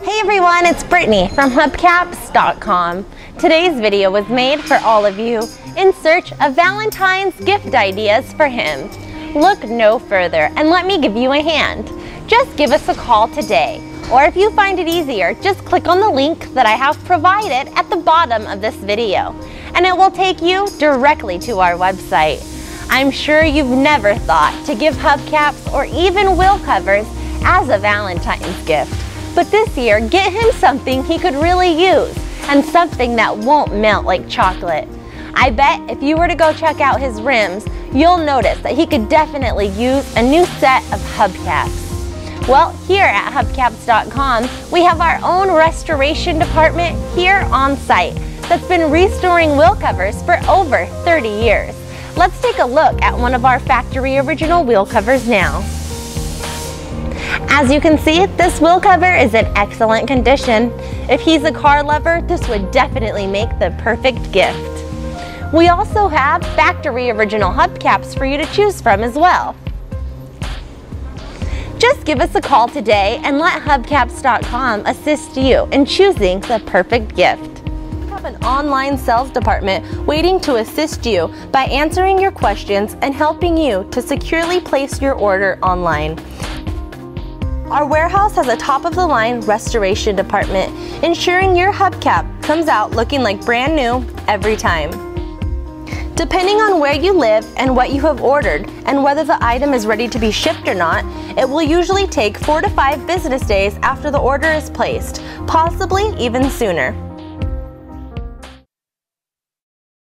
Hey everyone, it's Brittany from Hubcaps.com. Today's video was made for all of you in search of Valentine's gift ideas for him. Look no further and let me give you a hand. Just give us a call today, or if you find it easier, just click on the link that I have provided at the bottom of this video, and it will take you directly to our website. I'm sure you've never thought to give hubcaps or even wheel covers as a Valentine's gift. But this year, get him something he could really use and something that won't melt like chocolate. I bet if you were to go check out his rims, you'll notice that he could definitely use a new set of hubcaps. Well, here at Hubcaps.com, we have our own restoration department here on site that's been restoring wheel covers for over 30 years. Let's take a look at one of our factory original wheel covers now. As you can see, this wheel cover is in excellent condition. If he's a car lover, this would definitely make the perfect gift. We also have factory original hubcaps for you to choose from as well. Just give us a call today and let Hubcaps.com assist you in choosing the perfect gift. We have an online sales department waiting to assist you by answering your questions and helping you to securely place your order online. Our warehouse has a top-of-the-line restoration department, ensuring your hubcap comes out looking like brand new every time. Depending on where you live and what you have ordered and whether the item is ready to be shipped or not, it will usually take 4 to 5 business days after the order is placed, possibly even sooner.